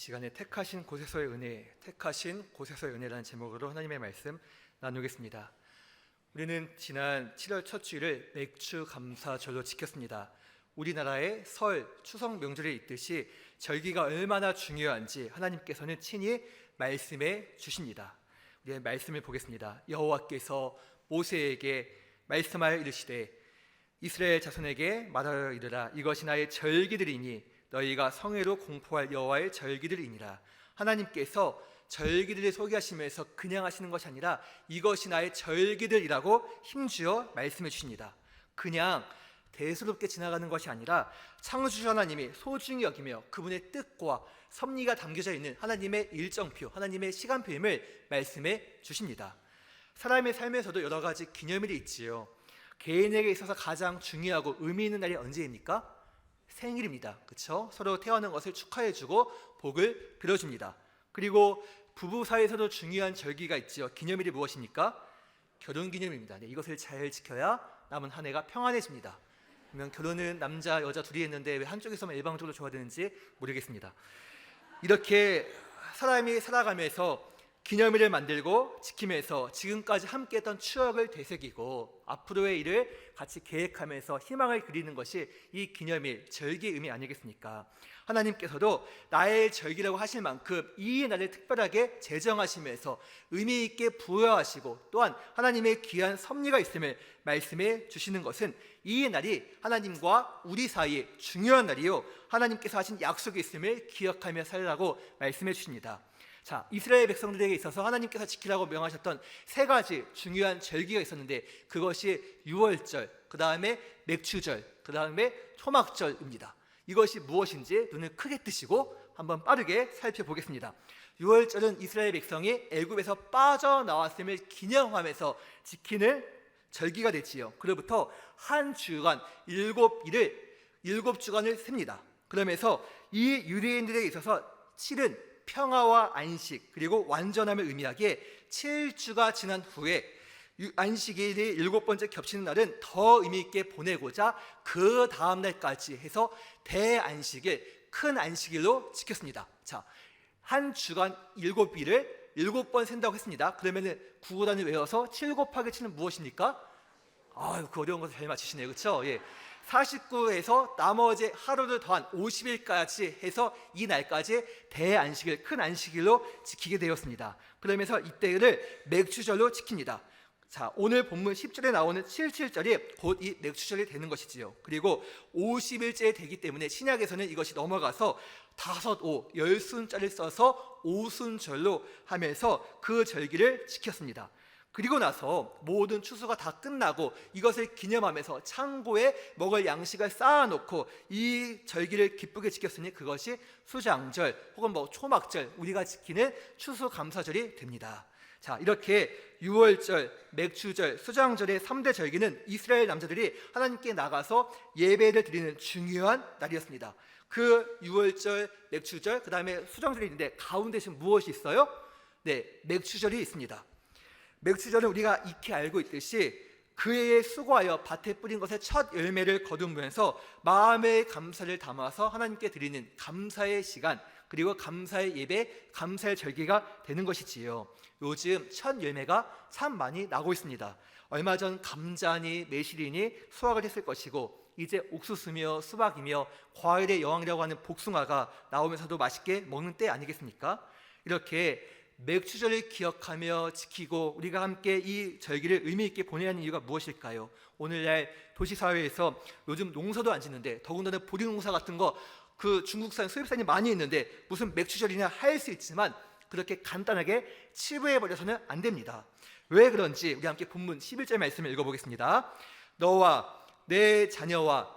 시간에 택하신 곳에서의 은혜, 택하신 곳에서의 은혜라는 제목으로 하나님의 말씀 나누겠습니다. 우리는 지난 7월 첫 주일을 맥주 감사절로 지켰습니다. 우리나라의 설, 추석 명절에 있듯이 절기가 얼마나 중요한지 하나님께서는 친히 말씀해 주십니다. 우리의 말씀을 보겠습니다. 여호와께서 모세에게 말씀하여 이르시되 이스라엘 자손에게 말하여 이르라. 이것이 나의 절기들이니 너희가 성회로 공포할 여호와의 절기들이니라. 하나님께서 절기들을 소개하시면서 그냥 하시는 것이 아니라 이것이 나의 절기들이라고 힘주어 말씀해 주십니다. 그냥 대수롭게 지나가는 것이 아니라 창조주 하나님이 소중히 여기며 그분의 뜻과 섭리가 담겨져 있는 하나님의 일정표, 하나님의 시간표임을 말씀해 주십니다. 사람의 삶에서도 여러 가지 기념일이 있지요. 개인에게 있어서 가장 중요하고 의미 있는 날이 언제입니까? 생일입니다. 그렇죠? 서로 태어난 것을 축하해주고 복을 빌어줍니다. 그리고 부부 사이에서도 중요한 절기가 있죠. 기념일이 무엇입니까? 결혼기념일입니다. 네, 이것을 잘 지켜야 남은 한 해가 평안해집니다. 그러면 결혼은 남자 여자 둘이 했는데 왜 한쪽에서만 일방적으로 줘야 되는지 모르겠습니다. 이렇게 사람이 살아가면서 기념일을 만들고 지키면서 지금까지 함께했던 추억을 되새기고 앞으로의 일을 같이 계획하면서 희망을 그리는 것이 이 기념일, 절기의 의미 아니겠습니까? 하나님께서도 나의 절기라고 하실 만큼 이 날을 특별하게 제정하시면서 의미 있게 부여하시고 또한 하나님의 귀한 섭리가 있음을 말씀해 주시는 것은 이 날이 하나님과 우리 사이에 중요한 날이요 하나님께서 하신 약속이 있음을 기억하며 살라고 말씀해 주십니다. 자, 이스라엘 백성들에게 있어서 하나님께서 지키라고 명하셨던 세 가지 중요한 절기가 있었는데 그것이 유월절, 그 다음에 맥주절, 그 다음에 초막절입니다. 이것이 무엇인지 눈을 크게 뜨시고 한번 빠르게 살펴보겠습니다. 유월절은 이스라엘 백성이 애굽에서 빠져나왔음을 기념하면서 지키는 절기가 되지요. 그로부터 한 주간 7주간을 셉니다. 그러면서 이 유대인들에 있어서 7은 평화와 안식 그리고 완전함을 의미하기에 7주가 지난 후에 안식일이 7번째 겹치는 날은 더 의미 있게 보내고자 그 다음 날까지 해서 대안식일, 큰 안식일로 지켰습니다. 자, 한 주간 7일을 7번 센다고 했습니다. 그러면은 구구단을 외워서 7 곱하기 7은 무엇입니까? 그 어려운 것을 잘 맞히시네요. 그렇죠? 예. 49에서 나머지 하루를 더한 50일까지 해서 이 날까지 대안식일, 큰 안식일로 지키게 되었습니다. 그러면서 이때를 맥주절로 지킵니다. 자, 오늘 본문 10절에 나오는 77절이 곧 이 맥주절이 되는 것이지요. 그리고 50일째 되기 때문에 신약에서는 이것이 넘어가서 5, 10순자를 써서 오순절로 하면서 그 절기를 지켰습니다. 그리고 나서 모든 추수가 다 끝나고 이것을 기념하면서 창고에 먹을 양식을 쌓아놓고 이 절기를 기쁘게 지켰으니 그것이 수장절 혹은 초막절, 우리가 지키는 추수감사절이 됩니다. 자, 이렇게 유월절, 맥주절, 수장절의 3대 절기는 이스라엘 남자들이 하나님께 나가서 예배를 드리는 중요한 날이었습니다. 그 유월절, 맥주절, 그 다음에 수장절이 있는데 가운데 지금 무엇이 있어요? 네, 맥주절이 있습니다. 맥주절은 우리가 익히 알고 있듯이 그 해에 수고하여 밭에 뿌린 것의 첫 열매를 거두면서 마음의 감사를 담아서 하나님께 드리는 감사의 시간 그리고 감사의 예배, 감사의 절기가 되는 것이지요. 요즘 첫 열매가 참 많이 나고 있습니다. 얼마 전 감자니 매실이니 수확을 했을 것이고 이제 옥수수며 수박이며 과일의 여왕이라고 하는 복숭아가 나오면서도 맛있게 먹는 때 아니겠습니까? 이렇게 맥주절을 기억하며 지키고 우리가 함께 이 절기를 의미 있게 보내야 하는 이유가 무엇일까요? 오늘날 도시사회에서 요즘 농사도 안 짓는데 더군다나 보리농사 같은 거 그 중국산, 수입산이 많이 있는데 무슨 맥주절이냐 할 수 있지만 그렇게 간단하게 치부해버려서는 안 됩니다. 왜 그런지 우리 함께 본문 11절 말씀을 읽어보겠습니다. 너와 내 자녀와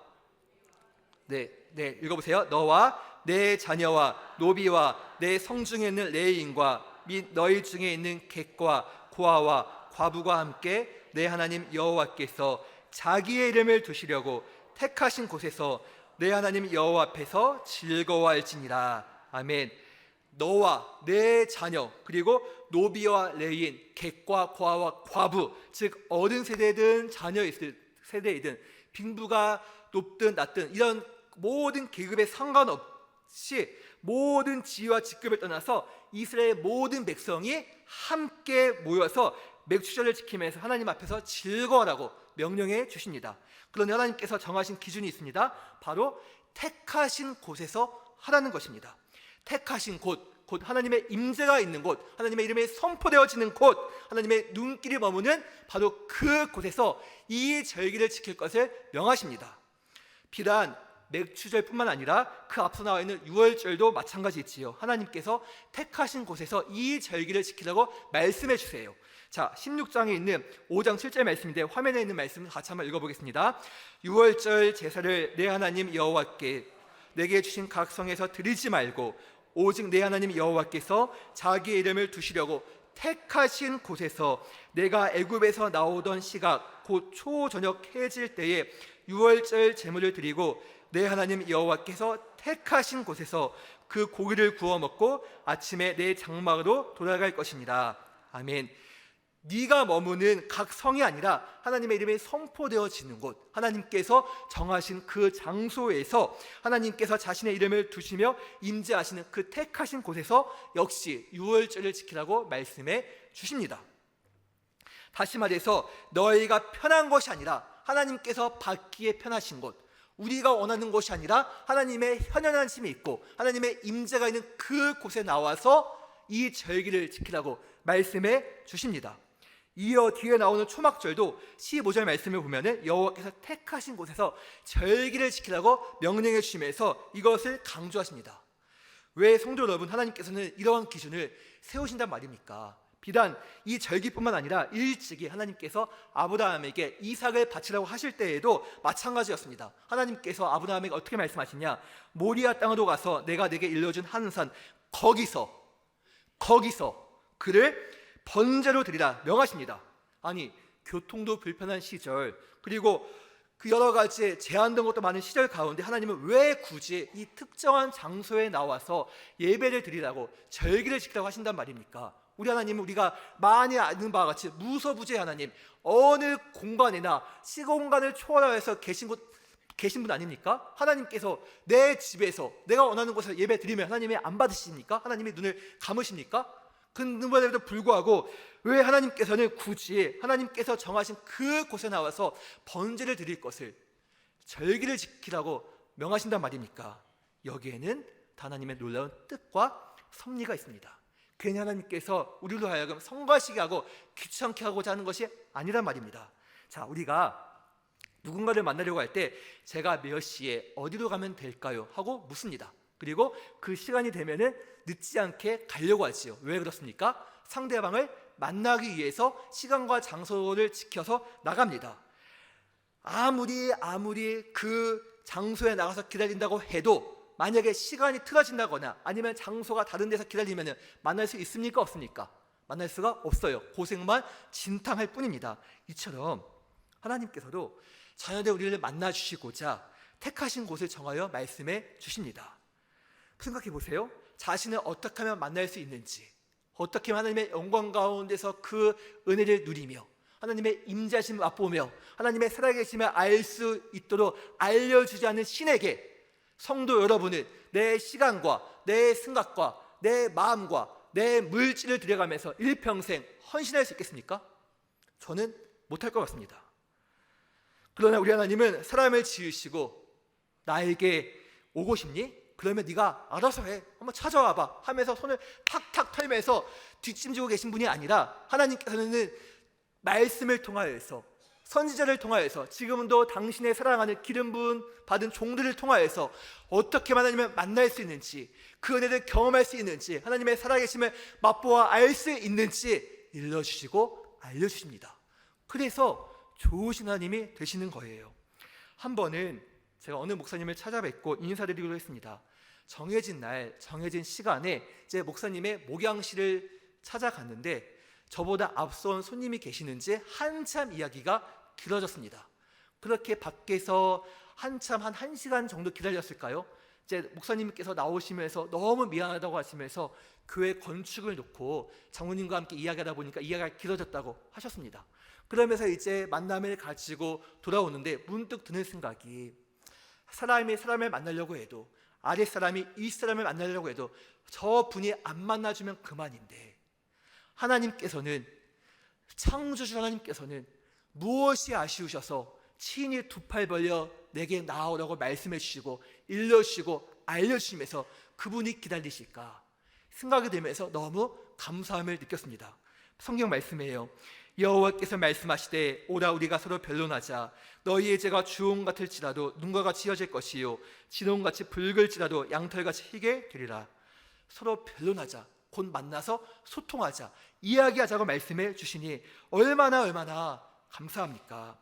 읽어보세요. 너와 내 자녀와 노비와 내 성중에 있는 레위인과 및 너희 중에 있는 객과 고아와 과부가 함께 내 하나님 여호와께서 자기의 이름을 두시려고 택하신 곳에서 내 하나님 여호와 앞에서 즐거워할지니라. 아멘. 너와 내 자녀 그리고 노비와 레위인, 객과 고아와 과부, 즉 어른 세대든 자녀 있을 세대이든 빈부가 높든 낮든 이런 모든 계급에 상관없이 모든 지위와 직급을 떠나서 이스라엘 모든 백성이 함께 모여서 맥추절을 지키면서 하나님 앞에서 즐거워하라고 명령해 주십니다. 그런데 하나님께서 정하신 기준이 있습니다. 바로 택하신 곳에서 하라는 것입니다. 택하신 곳, 곧 하나님의 임재가 있는 곳, 하나님의 이름이 선포되어지는 곳, 하나님의 눈길이 머무는 바로 그 곳에서 이 절기를 지킬 것을 명하십니다. 비단 맥추절뿐만 아니라 그 앞서 나와 있는 유월절도 마찬가지지요. 하나님께서 택하신 곳에서 이 절기를 지키라고 말씀해 주세요. 자, 16장에 있는 5장 7절 말씀인데 화면에 있는 말씀 같이 한번 읽어보겠습니다. 유월절 제사를 내 하나님 여호와께 내게 주신 각 성에서 드리지 말고 오직 내 하나님 여호와께서 자기의 이름을 두시려고 택하신 곳에서 내가 애굽에서 나오던 시각 곧 초저녁 해질 때에 유월절 제물을 드리고 내 하나님 여호와께서 택하신 곳에서 그 고기를 구워 먹고 아침에 내 장막으로 돌아갈 것입니다. 아멘. 네가 머무는 각 성이 아니라 하나님의 이름이 선포되어지는 곳, 하나님께서 정하신 그 장소에서 하나님께서 자신의 이름을 두시며 임재하시는 그 택하신 곳에서 역시 유월절을 지키라고 말씀해 주십니다. 다시 말해서 너희가 편한 것이 아니라 하나님께서 받기에 편하신 곳, 우리가 원하는 것이 아니라 하나님의 현현하심이 있고 하나님의 임재가 있는 그 곳에 나와서 이 절기를 지키라고 말씀해 주십니다. 이어 뒤에 나오는 초막절도 15절 말씀을 보면 여호와께서 택하신 곳에서 절기를 지키라고 명령해 주시면서 이것을 강조하십니다. 왜 성도 여러분, 하나님께서는 이러한 기준을 세우신단 말입니까? 비단 이 절기뿐만 아니라 일찍이 하나님께서 아브라함에게 이삭을 바치라고 하실 때에도 마찬가지였습니다. 하나님께서 아브라함에게 어떻게 말씀하시냐, 모리아 땅으로 가서 내가 내게 일러준 한 산 거기서 그를 번제로 드리라 명하십니다. 아니, 교통도 불편한 시절, 그리고 그 여러 가지 제한된 것도 많은 시절 가운데 하나님은 왜 굳이 이 특정한 장소에 나와서 예배를 드리라고 절기를 지키라고 하신단 말입니까? 우리 하나님은 우리가 많이 아는 바와 같이 무소부재 하나님, 어느 공간이나 시공간을 초월해서 계신 분 아닙니까? 하나님께서 내 집에서 내가 원하는 곳에서 예배 드리면 하나님이 안 받으십니까? 하나님이 눈을 감으십니까? 그럼에도 불구하고 왜 하나님께서는 굳이 하나님께서 정하신 그 곳에 나와서 번제를 드릴 것을, 절기를 지키라고 명하신단 말입니까? 여기에는 하나님의 놀라운 뜻과 섭리가 있습니다. 괜히 하나님께서 우리로 하여금 성가시게 하고 귀찮게 하고자 하는 것이 아니란 말입니다. 자, 우리가 누군가를 만나려고 할 때 제가 몇 시에 어디로 가면 될까요? 하고 묻습니다. 그리고 그 시간이 되면은 늦지 않게 가려고 하지요. 왜 그렇습니까? 상대방을 만나기 위해서 시간과 장소를 지켜서 나갑니다. 아무리 그 장소에 나가서 기다린다고 해도 만약에 시간이 틀어진다거나 아니면 장소가 다른 데서 기다리면 만날 수 있습니까? 없습니까? 만날 수가 없어요. 고생만 진탕할 뿐입니다. 이처럼 하나님께서도 자녀들 우리를 만나주시고자 택하신 곳을 정하여 말씀해 주십니다. 생각해 보세요. 자신을 어떻게 하면 만날 수 있는지, 어떻게 하면 하나님의 영광 가운데서 그 은혜를 누리며 하나님의 임재하심을 맛보며 하나님의 살아계심을 알 수 있도록 알려주지 않는 신에게 성도 여러분은 내 시간과 내 생각과 내 마음과 내 물질을 들여가면서 일평생 헌신할 수 있겠습니까? 저는 못할 것 같습니다. 그러나 우리 하나님은 사람을 지으시고 나에게 오고 싶니? 그러면 네가 알아서 해, 한번 찾아와봐 하면서 손을 탁탁 털면서 뒷짐지고 계신 분이 아니라 하나님께서는 말씀을 통하여서, 선지자를 통하여서, 지금도 당신의 사랑하는 기름 부은 받은 종들을 통하여서 어떻게 하나님을 만날 수 있는지, 그 은혜를 경험할 수 있는지, 하나님의 살아계심을 맛보아 알 수 있는지 일러주시고 알려주십니다. 그래서 좋으신 하나님이 되시는 거예요. 한 번은 제가 어느 목사님을 찾아뵙고 인사드리기로 했습니다. 정해진 날, 정해진 시간에 제 목사님의 목양실을 찾아갔는데 저보다 앞선 손님이 계시는지 한참 이야기가 길어졌습니다. 그렇게 밖에서 한참 한 1시간 정도 기다렸을까요? 제 목사님께서 나오시면서 너무 미안하다고 하시면서 교회 건축을 놓고 장로님과 함께 이야기하다 보니까 이야기가 길어졌다고 하셨습니다. 그러면서 이제 만남을 가지고 돌아오는데 문득 드는 생각이, 사람이 사람을 만나려고 해도 아랫사람이 윗사람을 만나려고 해도 저 분이 안 만나주면 그만인데, 하나님께서는, 창조주 하나님께서는 무엇이 아쉬우셔서 친히 두 팔 벌려 내게 나오라고 말씀해 주시고 일러주시고 알려주시면서 그분이 기다리실까 생각이 되면서 너무 감사함을 느꼈습니다. 성경 말씀이에요. 여호와께서 말씀하시되 오라 우리가 서로 변론하자. 너희의 죄가 주홍 같을지라도 눈과 같이 휘어질 것이요 진홍같이 붉을지라도 양털같이 희게 되리라. 서로 변론하자, 곧 만나서 소통하자, 이야기하자고 말씀해 주시니 얼마나 감사합니까?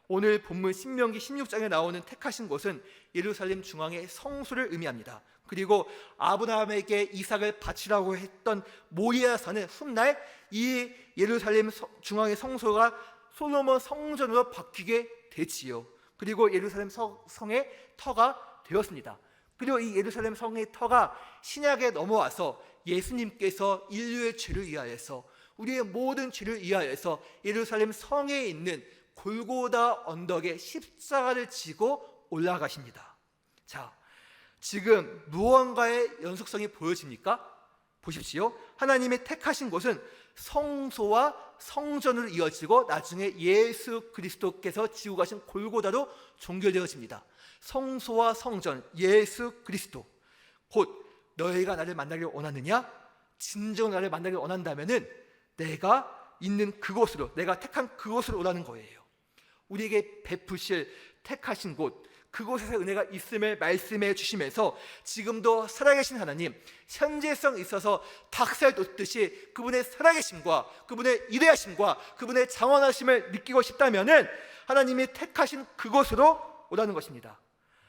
오늘 본문 신명기 16장에 나오는 택하신 곳은 예루살렘 중앙의 성소를 의미합니다. 그리고 아브라함에게 이삭을 바치라고 했던 모리아산은 훗날 이 예루살렘 중앙의 성소가 솔로몬 성전으로 바뀌게 됐지요. 그리고 예루살렘 성의 터가 되었습니다. 그리고 이 예루살렘 성의 터가 신약에 넘어와서 예수님께서 인류의 죄를 위하여서, 우리의 모든 죄를 위하여서 예루살렘 성에 있는 골고다 언덕에 십자가를 지고 올라가십니다. 자, 지금 무언가의 연속성이 보여집니까? 보십시오. 하나님의 택하신 곳은 성소와 성전으로 이어지고 나중에 예수 그리스도께서 지고 가신 골고다로 종결되어집니다. 성소와 성전, 예수 그리스도. 곧 너희가 나를 만나길 원하느냐? 진정 나를 만나길 원한다면은 내가 있는 그곳으로, 내가 택한 그곳으로 오라는 거예요. 우리에게 베푸실 택하신 곳, 그곳에서 은혜가 있음을 말씀해 주시면서 지금도 살아계신 하나님, 현재성 있어서 닭살 돋듯이 그분의 살아계심과 그분의 위대하심과 그분의 장원하심을 느끼고 싶다면은 하나님이 택하신 그곳으로 오라는 것입니다.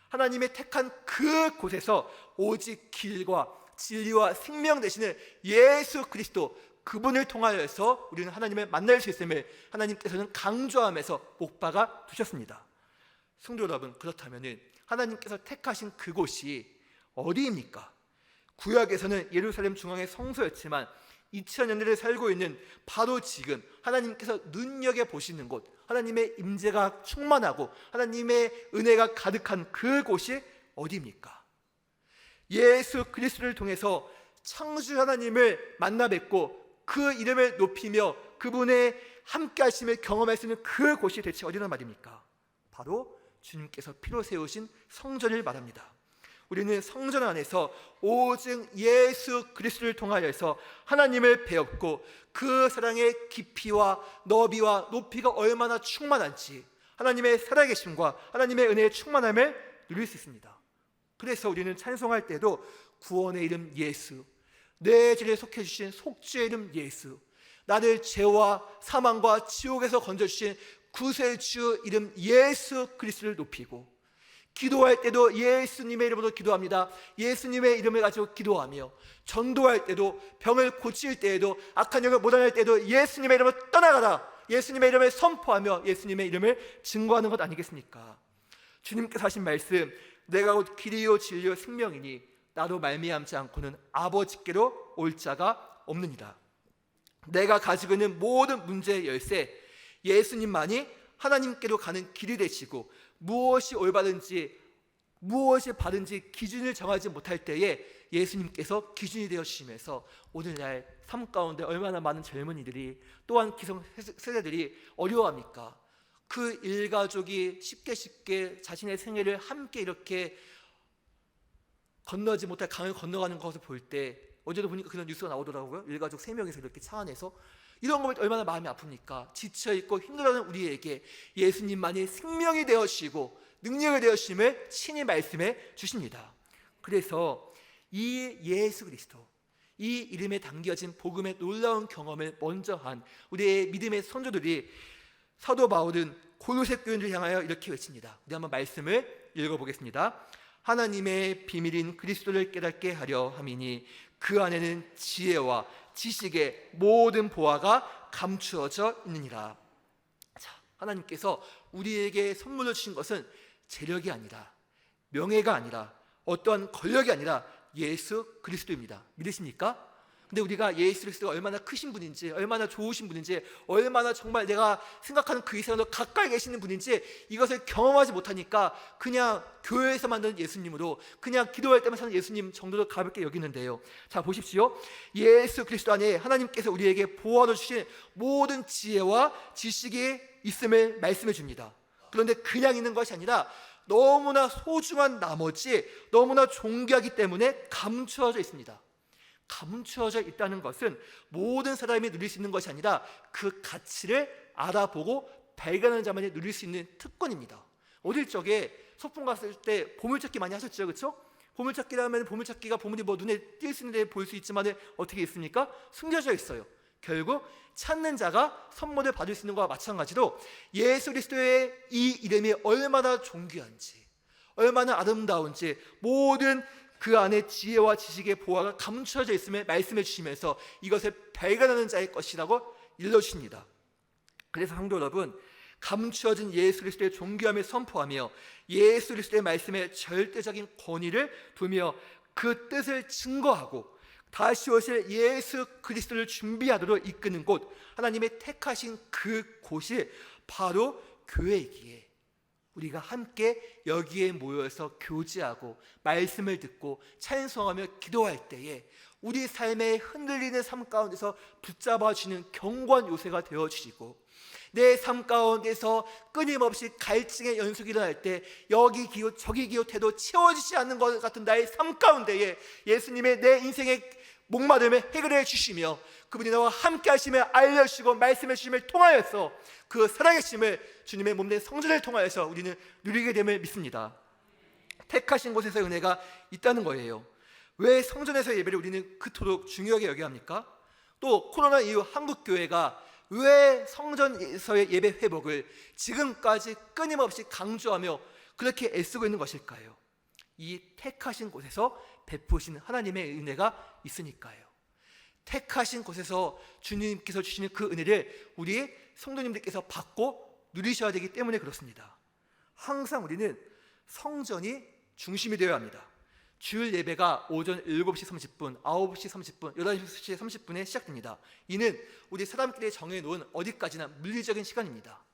하나님의 택한 그곳에서 오직 길과 진리와 생명 되시는 예수 그리스도, 그분을 통하여서 우리는 하나님을 만날 수 있음을 하나님께서는 강조하면서 목박아 두셨습니다. 성도 여러분, 그렇다면 하나님께서 택하신 그곳이 어디입니까? 구약에서는 예루살렘 중앙의 성소였지만 2000년대를 살고 있는 바로 지금 하나님께서 눈여겨보시는 곳, 하나님의 임재가 충만하고 하나님의 은혜가 가득한 그곳이 어디입니까? 예수 그리스도를 통해서 창조주 하나님을 만나 뵙고 그 이름을 높이며 그분의 함께 하심을 경험할 수 있는 그곳이 대체 어디란 말입니까? 바로 주님께서 피로 세우신 성전을 말합니다. 우리는 성전 안에서 오직 예수 그리스도를 통하여서 하나님을 배웠고 그 사랑의 깊이와 너비와 높이가 얼마나 충만한지 하나님의 살아계심과 하나님의 은혜의 충만함을 누릴 수 있습니다. 그래서 우리는 찬송할 때도 구원의 이름 예수, 내 죄를 속해 주신 속죄의 이름 예수, 나를 죄와 사망과 지옥에서 건져주신 구세주 이름 예수 그리스도를 높이고, 기도할 때도 예수님의 이름으로 기도합니다. 예수님의 이름을 가지고 기도하며, 전도할 때도, 병을 고칠 때에도, 악한 영을 못할 때도 예수님의 이름으로 떠나가라, 예수님의 이름을 선포하며 예수님의 이름을 증거하는 것 아니겠습니까? 주님께서 하신 말씀, 내가 곧 길이요 진리요 생명이니 나로 말미암지 않고는 아버지께로 올 자가 없느니라. 내가 가지고 있는 모든 문제의 열쇠, 예수님만이 하나님께로 가는 길이 되시고, 무엇이 올바른지 무엇이 바른지 기준을 정하지 못할 때에 예수님께서 기준이 되어 주시면서 오늘날 삶 가운데 얼마나 많은 젊은이들이, 또한 기성 세대들이 어려워합니까? 그 일가족이 쉽게 자신의 생애를 함께 이렇게 건너지 못할 강을 건너가는 것을 볼 때, 어제도 보니까 그런 뉴스가 나오더라고요. 일가족 3명이서 이렇게 차 안에서. 이런 거 볼 때 얼마나 마음이 아픕니까? 지쳐있고 힘들어하는 우리에게 예수님만이 생명이 되어주시고 능력이 되어주심을 친히 말씀해 주십니다. 그래서 이 예수 그리스도, 이 이름에 담겨진 복음의 놀라운 경험을 먼저 한 우리의 믿음의 선조들이, 사도 바울은 골로새 교인들을 향하여 이렇게 외칩니다. 우리 한번 말씀을 읽어보겠습니다. 하나님의 비밀인 그리스도를 깨닫게 하려 함이니 그 안에는 지혜와 지식의 모든 보화가 감추어져 있느니라. 자, 하나님께서 우리에게 선물로 주신 것은 재력이 아니라, 명예가 아니라, 어떠한 권력이 아니라 예수 그리스도입니다. 믿으십니까? 근데 우리가 예수 그리스도가 얼마나 크신 분인지, 얼마나 좋으신 분인지, 얼마나 정말 내가 생각하는 그 이상으로 가까이 계시는 분인지 이것을 경험하지 못하니까 그냥 교회에서 만드는 예수님으로, 그냥 기도할 때만 사는 예수님 정도로 가볍게 여기는데요. 자, 보십시오. 예수 그리스도 안에 하나님께서 우리에게 보호하여 주신 모든 지혜와 지식이 있음을 말씀해 줍니다. 그런데 그냥 있는 것이 아니라 너무나 소중한 나머지 너무나 존귀하기 때문에 감추어져 있습니다. 감추어져 있다는 것은 모든 사람이 누릴 수 있는 것이 아니라 그 가치를 알아보고 발견하는 자만이 누릴 수 있는 특권입니다. 어릴 적에 소풍 갔을 때 보물찾기 많이 하셨죠, 그렇죠? 보물찾기라면 보물찾기가 보물이 뭐 눈에 띌 수 있는데 볼 수 있지만 어떻게 있습니까? 숨겨져 있어요. 결국 찾는 자가 선물을 받을 수 있는 것과 마찬가지로 예수 그리스도의 이 이름이 얼마나 존귀한지, 얼마나 아름다운지 모든 그 안에 지혜와 지식의 보화가 감추어져 있음을 말씀해 주시면서 이것을 발견하는 자의 것이라고 일러주십니다. 그래서 성도 여러분, 감추어진 예수 그리스도의 존귀함을 선포하며 예수 그리스도의 말씀에 절대적인 권위를 두며 그 뜻을 증거하고 다시 오실 예수 그리스도를 준비하도록 이끄는 곳, 하나님의 택하신 그 곳이 바로 교회이기에 우리가 함께 여기에 모여서 교제하고 말씀을 듣고 찬송하며 기도할 때에 우리 삶의 흔들리는 삶 가운데서 붙잡아 주시는 견고한 요새가 되어 주시고, 내 삶 가운데서 끊임없이 갈증의 연속이 일어날 때 여기 기웃 저기 기웃해도 채워지지 않는 것 같은 나의 삶 가운데에 예수님의 내 인생의 목마름을 해결해 주시며 그분이 나와 함께 하심을 알려주시고 말씀해 주심을 통하여서 그 살아계심을 주님의 몸된 성전을 통하여서 우리는 누리게 됨을 믿습니다. 택하신 곳에서 은혜가 있다는 거예요. 왜 성전에서 예배를 우리는 그토록 중요하게 여겨야 합니까? 또 코로나 이후 한국교회가 왜 성전에서의 예배 회복을 지금까지 끊임없이 강조하며 그렇게 애쓰고 있는 것일까요? 이 택하신 곳에서 베푸신 하나님의 은혜가 있으니까요. 택하신 곳에서 주님께서 주시는 그 은혜를 우리 성도님들께서 받고 누리셔야 되기 때문에 그렇습니다. 항상 우리는 성전이 중심이 되어야 합니다. 주일 예배가 오전 7시 30분, 9시 30분, 11시 30분에 시작됩니다. 이는 우리 사람끼리 정해놓은 어디까지나 물리적인 시간입니다.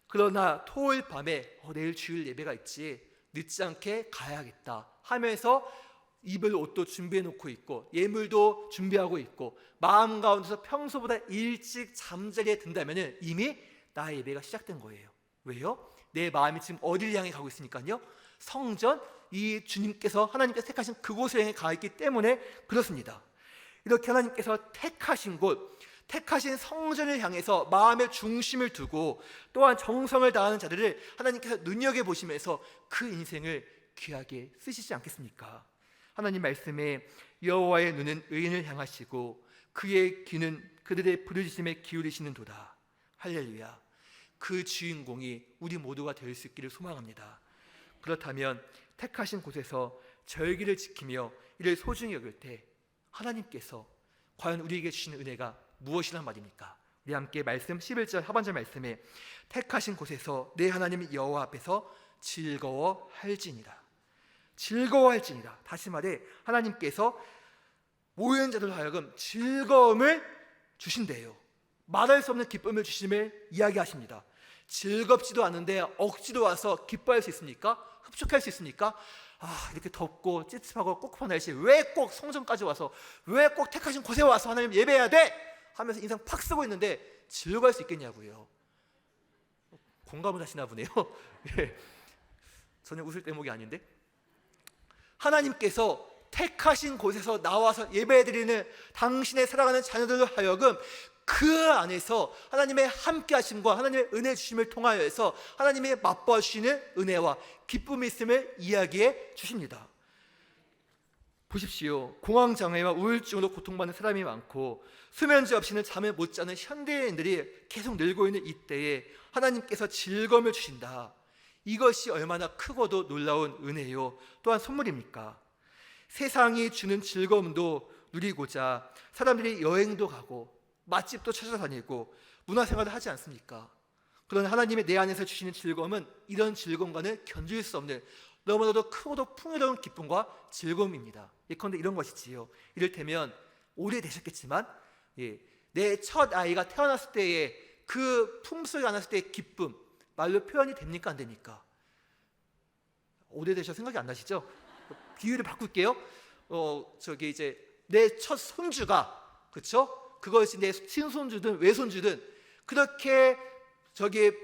그러나 토요일 밤에 내일 주일 예배가 있지, 늦지 않게 가야겠다 하면서 입을 옷도 준비해 놓고 있고 예물도 준비하고 있고 마음 가운데서 평소보다 일찍 잠자리에 든다면 이미 나의 예배가 시작된 거예요. 왜요? 내 마음이 지금 어디를 향해 가고 있으니까요. 성전, 이 주님께서 하나님께서 택하신 그곳을 향해 가 있기 때문에 그렇습니다. 이렇게 하나님께서 택하신 곳, 택하신 성전을 향해서 마음의 중심을 두고 또한 정성을 다하는 자들을 하나님께서 눈여겨보시면서 그 인생을 귀하게 쓰시지 않겠습니까? 하나님 말씀에 여호와의 눈은 의인을 향하시고 그의 귀는 그들의 부르짖음에 기울이시는도다. 할렐루야. 그 주인공이 우리 모두가 될 수 있기를 소망합니다. 그렇다면 택하신 곳에서 절기를 지키며 이를 소중히 여길 때 하나님께서 과연 우리에게 주시는 은혜가 무엇이란 말입니까? 우리 함께 말씀 11절 하반절 말씀에 택하신 곳에서 내 하나님 여호와 앞에서 즐거워할지니라. 즐거워할지니라. 다시 말해 하나님께서 모인 자들로 하여금 즐거움을 주신대요. 말할 수 없는 기쁨을 주심을 이야기하십니다. 즐겁지도 않은데 억지로 와서 기뻐할 수 있습니까? 흡족할 수 있습니까? 이렇게 덥고 찝찝하고 꿉꿉한 날씨에 왜 꼭 성전까지 와서, 왜 꼭 택하신 곳에 와서 하나님 예배해야 돼? 하면서 인상 팍 쓰고 있는데 즐거워할 수 있겠냐고요. 공감을 하시나 보네요. 전혀 웃을 대목이 아닌데, 하나님께서 택하신 곳에서 나와서 예배드리는 당신의 사랑하는 자녀들로 하여금 그 안에서 하나님의 함께 하심과 하나님의 은혜 주심을 통하여서 하나님의 맛보아 주시는 은혜와 기쁨이 있음을 이야기해 주십니다. 보십시오. 공황장애와 우울증으로 고통받는 사람이 많고 수면제 없이는 잠을 못 자는 현대인들이 계속 늘고 있는 이때에 하나님께서 즐거움을 주신다. 이것이 얼마나 크고도 놀라운 은혜요 또한 선물입니까? 세상이 주는 즐거움도 누리고자 사람들이 여행도 가고 맛집도 찾아다니고 문화생활을 하지 않습니까? 그러나 하나님의 내 안에서 주시는 즐거움은 이런 즐거움과는 견줄 수 없는 너무나도 크고도 풍요로운 기쁨과 즐거움입니다. 예컨대 이런 것이지요. 이를테면 오래되셨겠지만 내 첫 아이가 태어났을 때의 그 품소리가 났을 때의 기쁨 말로 표현이 됩니까? 안 됩니까? 오래되셔서 생각이 안 나시죠? 비유를 바꿀게요. 이제 내 첫 손주가, 그렇죠? 그것이 내 친손주든 외손주든 그렇게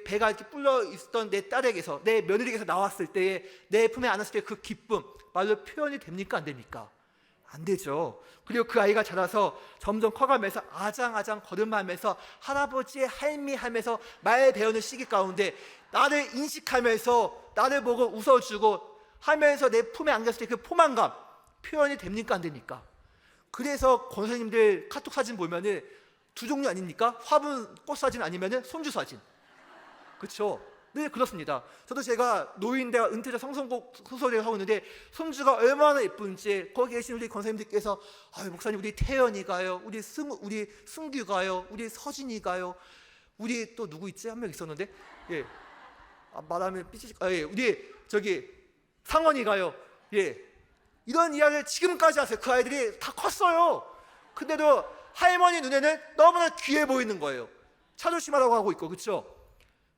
배가 이렇게 불러 있었던 내 딸에게서, 내 며느리에게서 나왔을 때에 내 품에 안았을 때 그 기쁨 말로 표현이 됩니까? 안 됩니까? 안 되죠. 그리고 그 아이가 자라서 점점 커가면서 아장아장 걸음하면서 할아버지, 할미 하면서 말 배우는 시기 가운데 나를 인식하면서 나를 보고 웃어주고 하면서 내 품에 안겼을 때 그 포만감 표현이 됩니까? 안 됩니까? 그래서 권사님들 카톡 사진 보면은 두 종류 아닙니까? 화분 꽃 사진 아니면은 손주 사진. 그렇죠? 네, 그렇습니다. 저도 제가 노인대와 은퇴자 성성곡 소설을 하고 있는데 손주가 얼마나 예쁜지 거기 계신 우리 권사님들께서 목사님 우리 태연이가요, 우리 승규가요, 우리 서진이가요, 우리 또 누구 있지? 한 명 있었는데 말하면 삐치지. 우리 상원이가요. 이런 이야기를 지금까지 하세요. 그 아이들이 다 컸어요. 근데도 할머니 눈에는 너무나 귀해 보이는 거예요. 차조심하라고 하고 있고, 그렇죠?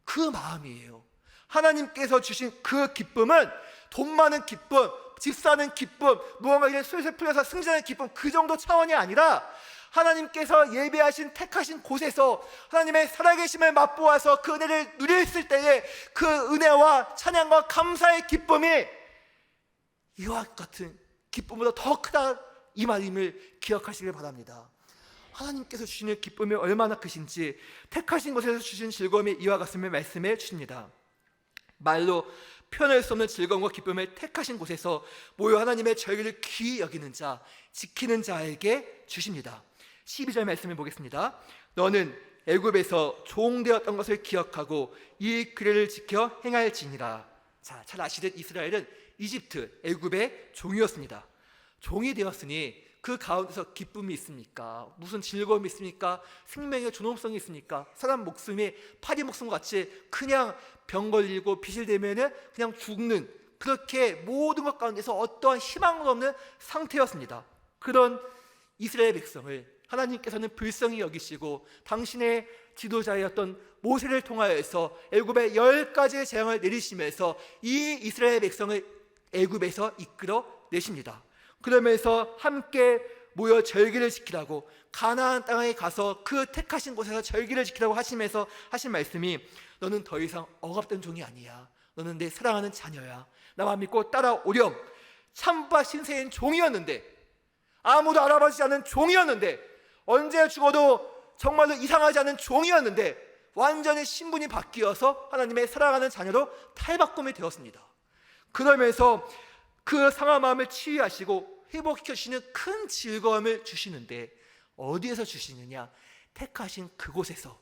그 마음이에요. 하나님께서 주신 그 기쁨은 돈 많은 기쁨, 집 사는 기쁨, 무언가 이렇게 슬슬 풀려서 승진하는 기쁨, 그 정도 차원이 아니라 하나님께서 예배하신 택하신 곳에서 하나님의 살아계심을 맛보아서 그 은혜를 누렸을 때에 그 은혜와 찬양과 감사의 기쁨이 이와 같은 기쁨보다 더 크다, 이 말임을 기억하시길 바랍니다. 하나님께서 주시는 기쁨이 얼마나 크신지 택하신 곳에서 주신 즐거움이 이와 같음을 말씀해 주십니다. 말로 표현할 수 없는 즐거움과 기쁨을 택하신 곳에서 모여 하나님의 절기를 귀히 여기는 자, 지키는 자에게 주십니다. 12절 말씀을 보겠습니다. 너는 애굽에서 종되었던 것을 기억하고 이 규례를 지켜 행할지니라. 자, 잘 아시듯 이스라엘은 이집트, 애굽의 종이었습니다. 종이 되었으니 그 가운데서 기쁨이 있습니까? 무슨 즐거움이 있습니까? 생명의 존엄성이 있습니까? 사람 목숨이 파리 목숨 같이 그냥 병 걸리고 비실되면은 그냥 죽는, 그렇게 모든 것 가운데서 어떠한 희망도 없는 상태였습니다. 그런 이스라엘 백성을 하나님께서는 불쌍히 여기시고 당신의 지도자였던 모세를 통하여서 애굽에 10가지의 재앙을 내리시면서 이 이스라엘 백성을 애굽에서 이끌어 내십니다. 그러면서 함께 모여 절기를 지키라고, 가나안 땅에 가서 그 택하신 곳에서 절기를 지키라고 하시면서 하신 말씀이 너는 더 이상 억압된 종이 아니야. 너는 내 사랑하는 자녀야. 나만 믿고 따라오렴. 참바 신세인 종이었는데, 아무도 알아봐주지 않는 종이었는데, 언제 죽어도 정말로 이상하지 않은 종이었는데 완전히 신분이 바뀌어서 하나님의 사랑하는 자녀로 탈바꿈이 되었습니다. 그러면서 그 상한 마음을 치유하시고 회복시켜 주시는 큰 즐거움을 주시는데 어디에서 주시느냐? 택하신 그곳에서,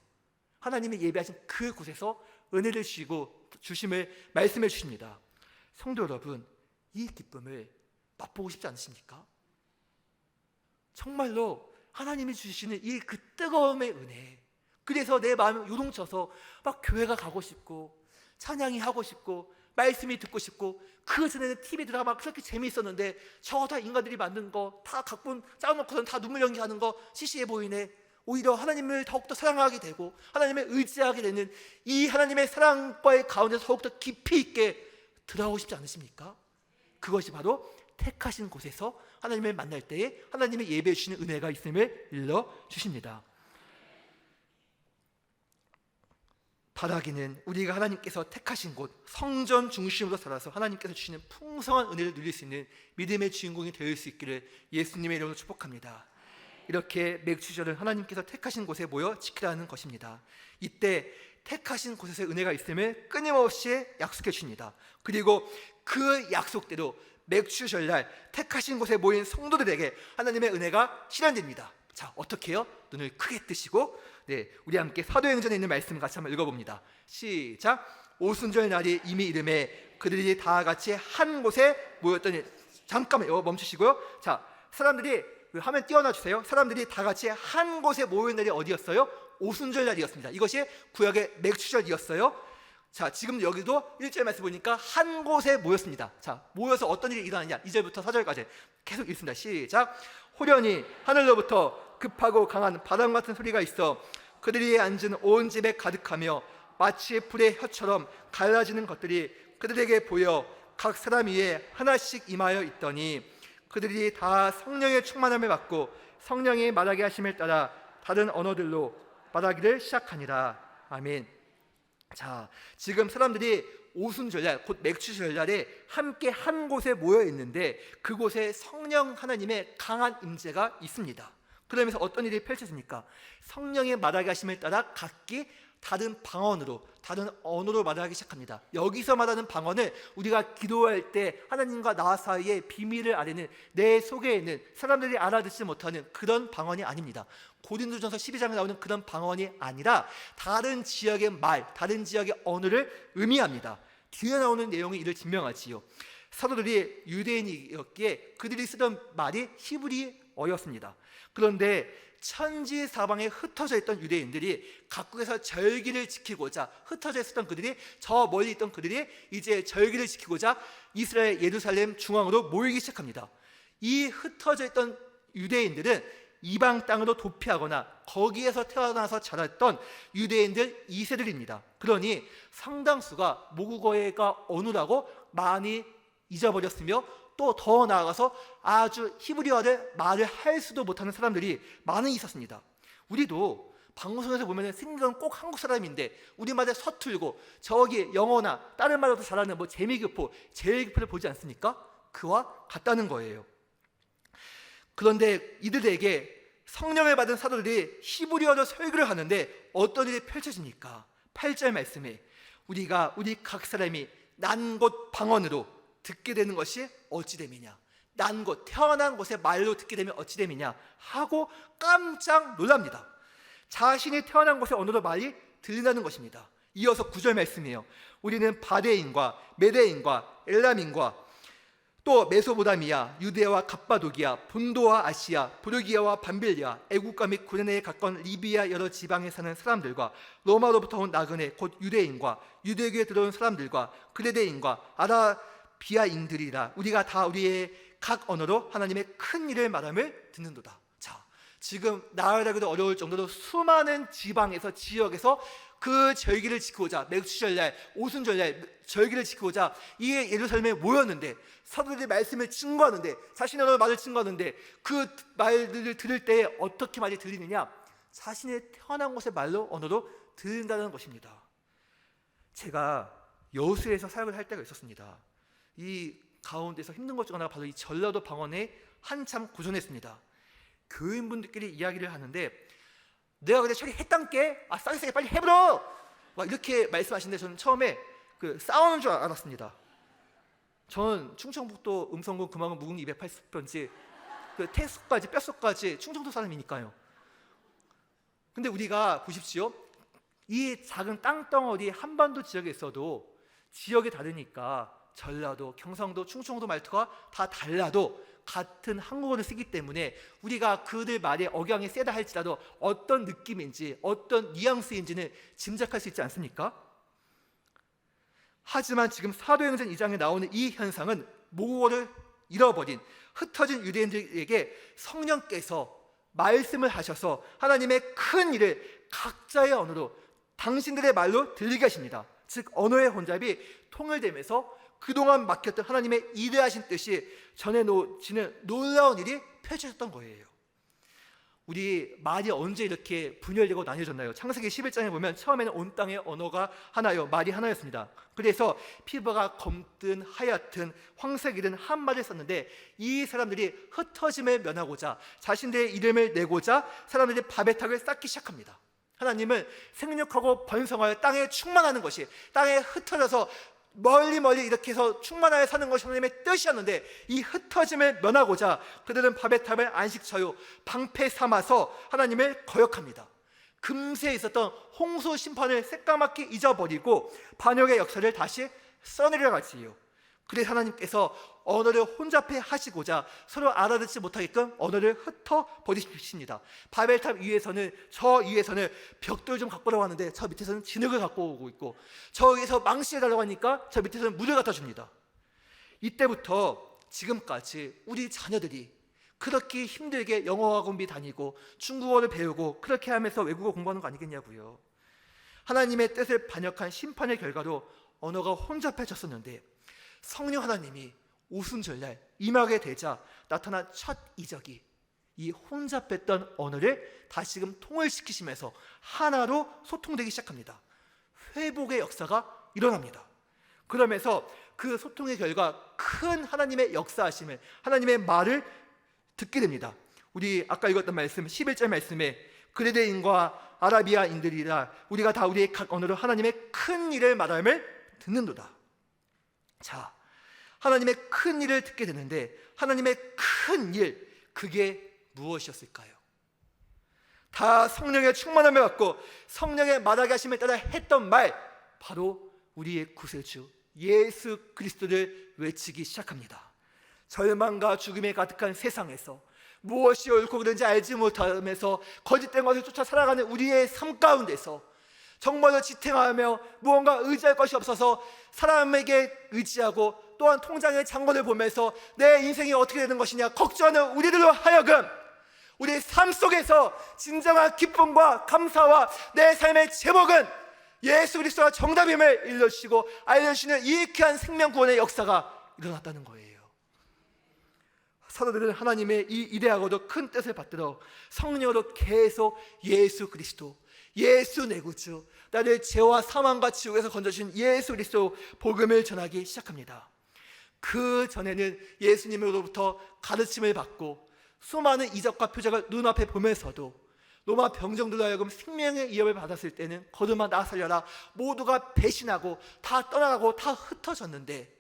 하나님이 예배하신 그곳에서 은혜를 주시고 주심을 말씀해 주십니다. 성도 여러분, 이 기쁨을 맛보고 싶지 않으십니까? 정말로 하나님이 주시는 이 그 뜨거움의 은혜, 그래서 내 마음이 요동쳐서 막 교회가 가고 싶고 찬양이 하고 싶고 말씀이 듣고 싶고, 그 전에는 TV 드라마 그렇게 재미있었는데 저거 다 인간들이 만든 거 다 각본 짜놓고선 다 눈물 연기하는 거 시시해 보이네. 오히려 하나님을 더욱더 사랑하게 되고 하나님을 의지하게 되는 이 하나님의 사랑과의 가운데서 더욱더 깊이 있게 들어가고 싶지 않으십니까? 그것이 바로 택하신 곳에서 하나님을 만날 때에 하나님의 예배해 주시는 은혜가 있음을 일러 주십니다. 바라기는 우리가 하나님께서 택하신 곳, 성전 중심으로 살아서 하나님께서 주시는 풍성한 은혜를 누릴 수 있는 믿음의 주인공이 되을 수 있기를 예수님의 이름으로 축복합니다. 이렇게 맥주절을 하나님께서 택하신 곳에 모여 지키라는 것입니다. 이때 택하신 곳에서 은혜가 있음을 끊임없이 약속해 주십니다. 그리고 그 약속대로 맥주절날 택하신 곳에 모인 성도들에게 하나님의 은혜가 실현됩니다. 자, 어떻게 해요? 눈을 크게 뜨시고 우리 함께 사도행전에 있는 말씀을 같이 한번 읽어봅니다. 시작. 오순절 날이 이미 이름에 그들이 다 같이 한 곳에 모였더니, 잠깐만 멈추시고요. 자, 사람들이 화면 띄워놔 주세요. 사람들이 다 같이 한 곳에 모인 날이 어디였어요? 오순절 날이었습니다. 이것이 구약의 맥주절이었어요. 자, 지금 여기도 1절 말씀 보니까 한 곳에 모였습니다. 자, 모여서 어떤 일이 일어나냐? 2절부터 4절까지 계속 읽습니다. 시작. 호련히 하늘로부터 급하고 강한 바람 같은 소리가 있어 그들이 앉은 온 집에 가득하며 마치 불의 혀처럼 갈라지는 것들이 그들에게 보여 각 사람 위에 하나씩 임하여 있더니 그들이 다 성령의 충만함을 받고 성령이 말하게 하심을 따라 다른 언어들로 말하기를 시작하니라. 아멘. 자, 지금 사람들이 오순절날 곧 맥주절날에 함께 한 곳에 모여 있는데 그곳에 성령 하나님의 강한 임재가 있습니다. 그러면서 어떤 일이 펼쳐집니까? 성령의 말하게 하심을 따라 각기 다른 방언으로, 다른 언어로 말하기 시작합니다. 여기서 말하는 방언은 우리가 기도할 때 하나님과 나 사이의 비밀을 아뢰는 내 속에 있는 사람들이 알아듣지 못하는 그런 방언이 아닙니다. 고린도전서 12장에 나오는 그런 방언이 아니라 다른 지역의 말, 다른 지역의 언어를 의미합니다. 뒤에 나오는 내용이 이를 증명하지요. 사도들이 유대인이었기에 그들이 쓰던 말이 히브리어였습니다. 그런데 천지 사방에 흩어져 있던 유대인들이 각국에서 절기를 지키고자 흩어져 있었던 그들이, 저 멀리 있던 그들이 이제 절기를 지키고자 이스라엘 예루살렘 중앙으로 모이기 시작합니다. 이 흩어져 있던 유대인들은 이방 땅으로 도피하거나 거기에서 태어나서 자랐던 유대인들 2세들입니다. 그러니 상당수가 모국어가 어느라고 많이 잊어버렸으며 또 더 나아가서 아주 히브리어를 말을 할 수도 못하는 사람들이 많이 있었습니다. 우리도 방송에서 보면 생긴 건 꼭 한국 사람인데 우리말에 서툴고 저기 영어나 다른 말로도 잘하는 뭐 재미교포, 제일교포를 보지 않습니까? 그와 같다는 거예요. 그런데 이들에게 성령을 받은 사도들이 히브리어로 설교를 하는데 어떤 일이 펼쳐집니까? 8절 말씀에 우리 각 사람이 난 곳 방언으로 듣게 되는 것이 어찌 됨이냐, 난 곳 태어난 곳의 말로 듣게 되면 어찌 됨이냐 하고 깜짝 놀랍니다. 자신이 태어난 곳의 언어로 말이 들린다는 것입니다. 이어서 9절 말씀이에요. 우리는 바데인과 메데인과 엘람인과 또 메소보다미아, 유대와 갑바도기아, 본도와 아시아, 부르기아와 밤빌리아, 애국가 및 구레네에 가까운 리비아 여러 지방에 사는 사람들과 로마로부터 온 나그네 곧 유대인과 유대교에 들어온 사람들과 그레데인과 아라비아인들이라 우리가 다 우리의 각 언어로 하나님의 큰 일을 말함을 듣는도다. 자, 지금 나열하기도 어려울 정도로 수많은 지방에서 지역에서 그 절기를 지키고자 맥주절날, 오순절날 절기를 지키고자 이 예루살렘에 모였는데 사도들이 말씀을 증거하는데 자신의 언어로 말을 증거하는데 그 말들을 들을 때 어떻게 말이 들리느냐? 자신의 태어난 곳의 말로 언어로 들린다는 것입니다. 제가 여수에서 사역을 할 때가 있었습니다. 이 가운데서 힘든 것 중 하나가 바로 이 전라도 방언에 한참 고전했습니다. 교인분들끼리 이야기를 하는데 내가 그래 처리했단께 싸게 빨리 해보러 막 이렇게 말씀하시는데 저는 처음에 싸우는 줄 알았습니다. 저는 충청북도 음성군 금왕은 무궁리 280번지 태숙까지 뼛속까지 충청도 사람이니까요. 근데 우리가 보십시오, 이 작은 땅덩어리 한반도 지역에 있어도 지역이 다르니까 전라도, 경상도, 충청도 말투가 다 달라도 같은 한국어를 쓰기 때문에 우리가 그들 말의 억양이 세다 할지라도 어떤 느낌인지 어떤 뉘앙스인지는 짐작할 수 있지 않습니까? 하지만 지금 사도행전 2장에 나오는 이 현상은 모국어를 잃어버린 흩어진 유대인들에게 성령께서 말씀을 하셔서 하나님의 큰 일을 각자의 언어로 당신들의 말로 들리게 하십니다. 즉 언어의 혼잡이 통일되면서 그동안 막혔던 하나님의 이대하신 뜻이 전해지는 놀라운 일이 펼쳐졌던 거예요. 우리 말이 언제 이렇게 분열되고 나뉘어졌나요? 창세기 11장에 보면 처음에는 온 땅의 언어가 하나요, 말이 하나였습니다. 그래서 피부가 검든 하얗든 황색이든 한 말을 썼는데 이 사람들이 흩어짐을 면하고자 자신들의 이름을 내고자 사람들이 바베탁을 쌓기 시작합니다. 하나님은 생육하고 번성하여 땅에 충만하는 것이, 땅에 흩어져서 멀리 이렇게 해서 충만하여 사는 것이 하나님의 뜻이었는데 이 흩어짐을 면하고자 그들은 바베탑을 안식처요 방패 삼아서 하나님을 거역합니다. 금세 있었던 홍수 심판을 새까맣게 잊어버리고 반역의 역사를 다시 써내려가지요. 그래서 하나님께서 언어를 혼잡해 하시고자 서로 알아듣지 못하게끔 언어를 흩어버리십니다. 바벨탑 위에서는, 저 위에서는 벽돌 좀 갖고 오라고 하는데 저 밑에서는 진흙을 갖고 오고 있고, 저 위에서 망치해달라고 하니까 저 밑에서는 물을 갖다 줍니다. 이때부터 지금까지 우리 자녀들이 그렇게 힘들게 영어 학원비 다니고 중국어를 배우고 그렇게 하면서 외국어 공부하는 거 아니겠냐고요. 하나님의 뜻을 반역한 심판의 결과로 언어가 혼잡해졌었는데, 성령 하나님이 오순절날 임하게 되자 나타난 첫 이적이 이 혼잡했던 언어를 다시금 통일시키시면서 하나로 소통되기 시작합니다. 회복의 역사가 일어납니다. 그러면서 그 소통의 결과 큰 하나님의 역사하심을, 하나님의 말을 듣게 됩니다. 우리 아까 읽었던 말씀 11절 말씀에 그레데인과 아라비아인들이라 우리가 다 우리의 각 언어로 하나님의 큰 일을 말함을 듣는도다. 자, 하나님의 큰 일을 듣게 되는데 하나님의 큰 일, 그게 무엇이었을까요? 다 성령의 충만함을 받고 성령의 말하게 하심에 따라 했던 말, 바로 우리의 구세주 예수 그리스도를 외치기 시작합니다. 절망과 죽음에 가득한 세상에서 무엇이 옳고 그른지 알지 못하면서 거짓된 것을 쫓아 살아가는 우리의 삶 가운데서 정말로 지탱하며 무언가 의지할 것이 없어서 사람에게 의지하고 또한 통장의 잔고를 보면서 내 인생이 어떻게 되는 것이냐 걱정하는 우리들로 하여금 우리 삶 속에서 진정한 기쁨과 감사와 내 삶의 제목은 예수 그리스도가 정답임을 일러주시고 알려주시는 이 귀한 생명 구원의 역사가 일어났다는 거예요. 사도들은 하나님의 이 이대하고도 큰 뜻을 받들어 성령으로 계속 예수 그리스도, 예수 내 구주, 나를 죄와 사망과 지옥에서 건져주신 예수 그리스도 복음을 전하기 시작합니다. 그 전에는 예수님으로부터 가르침을 받고 수많은 이적과 표적을 눈앞에 보면서도 로마 병정들로 하여금 생명의 위협을 받았을 때는 거듭아 나 살려라 모두가 배신하고 다 떠나가고 다 흩어졌는데,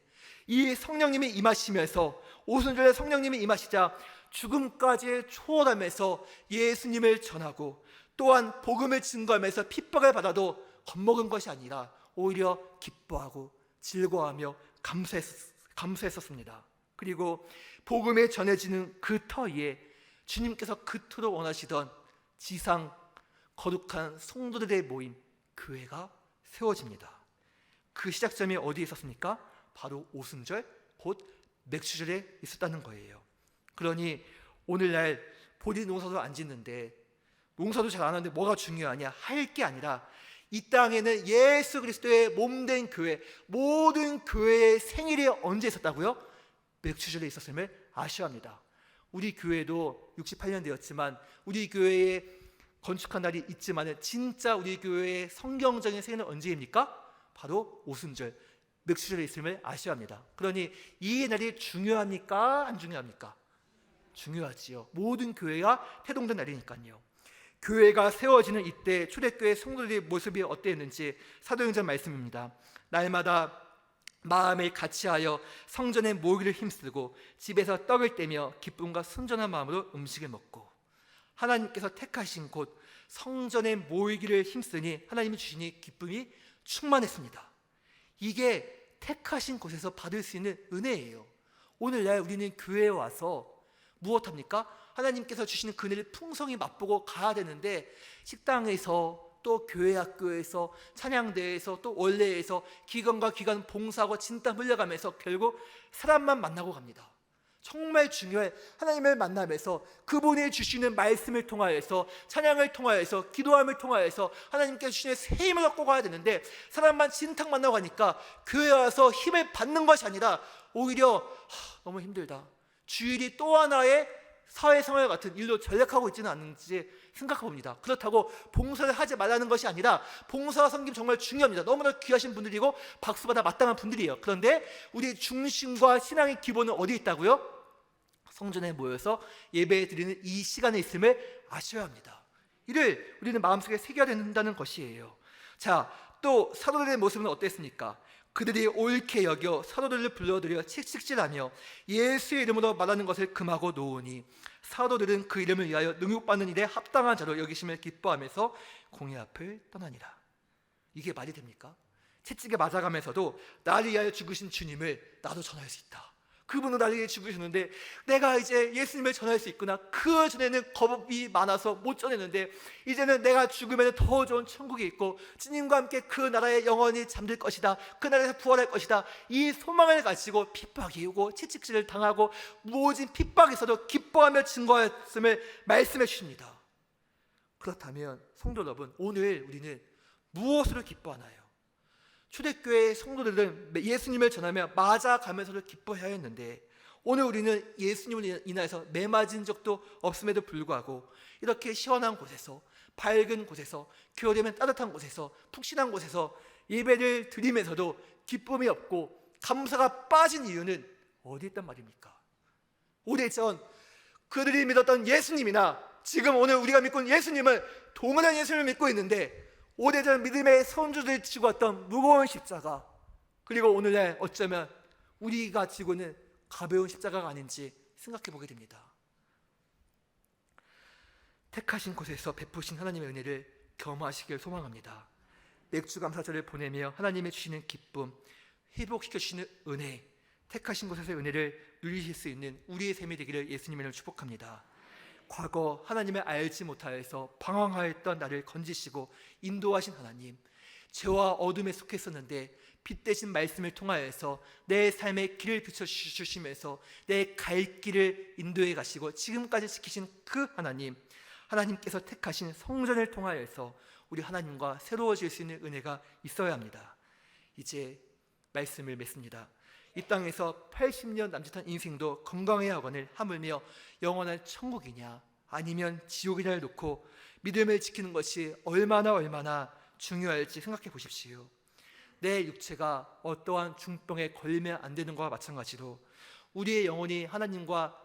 이 성령님이 임하시면서 오순절에 성령님이 임하시자 죽음까지 초월하면서 예수님을 전하고 또한 복음을 증거하면서 핍박을 받아도 겁먹은 것이 아니라 오히려 기뻐하고 즐거워하며 감사했었습니다. 그리고 복음에 전해지는 그 터위에 주님께서 그토록 원하시던 지상 거룩한 성도들의 모임, 교회가 세워집니다. 그 시작점이 어디에 있었습니까? 바로 오순절, 곧 맥주절에 있었다는 거예요. 그러니 오늘날 본인 농사도 안 짓는데, 농사도 잘 안 하는데 뭐가 중요하냐 할 게 아니라 이 땅에는 예수 그리스도의 몸된 교회, 모든 교회의 생일이 언제 있었다고요? 맥주절에 있었음을 아셔야 합니다. 우리 교회도 68년 되었지만 우리 교회에 건축한 날이 있지만 진짜 우리 교회의 성경적인 생일은 언제입니까? 바로 오순절, 맥주절에 있음을 아셔야 합니다. 그러니 이 날이 중요합니까? 안 중요합니까? 중요하지요. 모든 교회가 태동된 날이니까요. 교회가 세워지는 이때 초대교회 성도들의 모습이 어땠는지 사도행전 말씀입니다. 날마다 마음을 같이하여 성전에 모이기를 힘쓰고 집에서 떡을 떼며 기쁨과 순전한 마음으로 음식을 먹고, 하나님께서 택하신 곳 성전에 모이기를 힘쓰니 하나님이 주시니 기쁨이 충만했습니다. 이게 택하신 곳에서 받을 수 있는 은혜예요. 오늘날 우리는 교회에 와서 무엇합니까? 하나님께서 주시는 그 은혜를 풍성히 맛보고 가야 되는데, 식당에서 또 교회 학교에서 찬양대회에서 또 원래에서 기관과 기관 봉사하고 진땀 흘려가면서 결국 사람만 만나고 갑니다. 정말 중요해. 하나님을 만나면서 그분이 주시는 말씀을 통하여서, 찬양을 통하여서, 기도함을 통하여서 하나님께서 주시는 새 힘을 얻고 가야 되는데, 사람만 진탕 만나고 가니까 교회에 와서 힘을 받는 것이 아니라 오히려 너무 힘들다, 주일이 또 하나의 사회생활 같은 일로 전략하고 있지는 않는지 생각해봅니다. 그렇다고 봉사를 하지 말라는 것이 아니라 봉사와 섬김 정말 중요합니다. 너무나 귀하신 분들이고 박수받아 마땅한 분들이에요. 그런데 우리 중심과 신앙의 기본은 어디 있다고요? 성전에 모여서 예배 드리는 이 시간에 있음을 아셔야 합니다. 이를 우리는 마음속에 새겨야 된다는 것이에요. 자, 또 사도들의 모습은 어땠습니까? 그들이 옳게 여겨 사도들을 불러들여 칙칙질하며 예수의 이름으로 말하는 것을 금하고 놓으니 사도들은 그 이름을 위하여 능욕받는 일에 합당한 자로 여기심을 기뻐하면서 공회 앞을 떠나니라. 이게 말이 됩니까? 채찍에 맞아가면서도 나를 위하여 죽으신 주님을 나도 전할 수 있다. 그분은 나를 위해 죽으셨는데 내가 이제 예수님을 전할 수 있구나. 그 전에는 겁이 많아서 못 전했는데 이제는 내가 죽으면 더 좋은 천국이 있고 주님과 함께 그 나라에 영원히 잠들 것이다. 그 나라에서 부활할 것이다. 이 소망을 가지고 핍박이 오고 채찍질을 당하고 모진 핍박에서도 기뻐하며 증거했음을 말씀해 주십니다. 그렇다면 성도 여러분, 오늘 우리는 무엇으로 기뻐하나요? 초대교회 성도들은 예수님을 전하며 맞아가면서도 기뻐해야 했는데 오늘 우리는 예수님을 인하여서 매맞은 적도 없음에도 불구하고 이렇게 시원한 곳에서, 밝은 곳에서, 겨울이면 따뜻한 곳에서, 푹신한 곳에서 예배를 드리면서도 기쁨이 없고 감사가 빠진 이유는 어디 있단 말입니까? 오래전 그들이 믿었던 예수님이나 지금 오늘 우리가 믿고 있는 예수님은 동일한 예수님을 믿고 있는데 오래전 믿음의 선주들이 지고 왔던 무거운 십자가, 그리고 오늘날 어쩌면 우리가 지고 있는 가벼운 십자가가 아닌지 생각해 보게 됩니다. 택하신 곳에서 베푸신 하나님의 은혜를 경험하시길 소망합니다. 맥주 감사절을 보내며 하나님이 주시는 기쁨, 회복시켜 주시는 은혜, 택하신 곳에서의 은혜를 누리실 수 있는 우리의 삶이 되기를 예수님의 이름으로 축복합니다. 과거 하나님을 알지 못하여서 방황하였던 나를 건지시고 인도하신 하나님, 죄와 어둠에 속했었는데 빛 대신 말씀을 통하여서 내 삶의 길을 비춰주시면서 내 갈 길을 인도해 가시고 지금까지 지키신 그 하나님, 하나님께서 택하신 성전을 통하여서 우리 하나님과 새로워질 수 있는 은혜가 있어야 합니다. 이제 말씀을 맺습니다. 이 땅에서 80년 남짓한 인생도 건강해야 하거늘 하물며 영원한 천국이냐 아니면 지옥이냐를 놓고 믿음을 지키는 것이 얼마나 중요할지 생각해 보십시오. 내 육체가 어떠한 중병에 걸리면 안 되는 것과 마찬가지로 우리의 영혼이 하나님과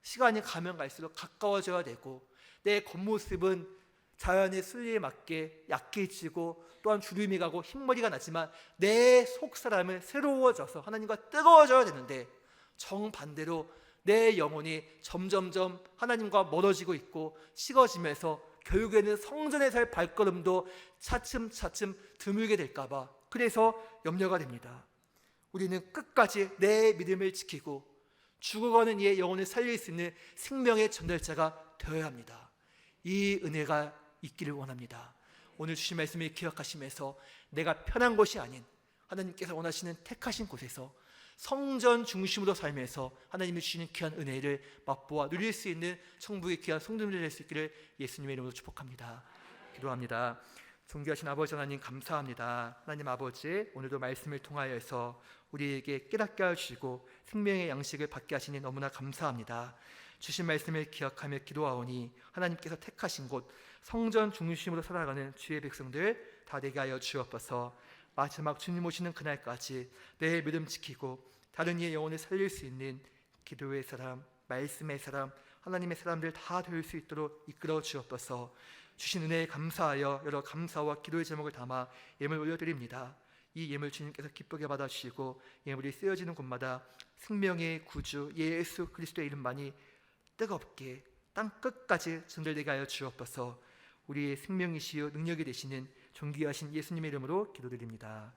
시간이 가면 갈수록 가까워져야 되고 내 겉모습은 자연의 순리에 맞게 약해지고 또한 주름이 가고 흰머리가 나지만 내 속사람은 새로워져서 하나님과 뜨거워져야 되는데 정반대로 내 영혼이 점점점 하나님과 멀어지고 있고 식어지면서 결국에는 성전에서의 발걸음도 차츰차츰 드물게 될까봐 그래서 염려가 됩니다. 우리는 끝까지 내 믿음을 지키고 죽어가는 이의 영혼을 살릴 수 있는 생명의 전달자가 되어야 합니다. 이 은혜가 있기를 원합니다. 오늘 주신 말씀을 기억하시면서 내가 편한 것이 아닌 하나님께서 원하시는 택하신 곳에서 성전 중심으로 살면서 하나님이 주시는 귀한 은혜를 맛보아 누릴 수 있는 천국의 귀한 성도들이 될 수 있기를 예수님의 이름으로 축복합니다. 기도합니다. 존귀하신 아버지 하나님 감사합니다. 하나님 아버지, 오늘도 말씀을 통하여서 우리에게 깨닫게 하시고 생명의 양식을 받게 하시니 너무나 감사합니다. 주신 말씀을 기억하며 기도하오니 하나님께서 택하신 곳 성전 중심으로 살아가는 주의 백성들 다 되게 하여 주옵소서. 마지막 주님 오시는 그날까지 내 믿음 지키고 다른 이의 영혼을 살릴 수 있는 기도의 사람, 말씀의 사람, 하나님의 사람들 다 될 수 있도록 이끌어 주옵소서. 주신 은혜에 감사하여 여러 감사와 기도의 제목을 담아 예물 올려드립니다. 이 예물 주님께서 기쁘게 받아주시고 예물이 쓰여지는 곳마다 생명의 구주 예수 그리스도의 이름만이 뜨겁게 땅 끝까지 전달되게 하여 주옵소서. 우리의 생명이시요 능력이 되시는 존귀하신 예수님의 이름으로 기도드립니다.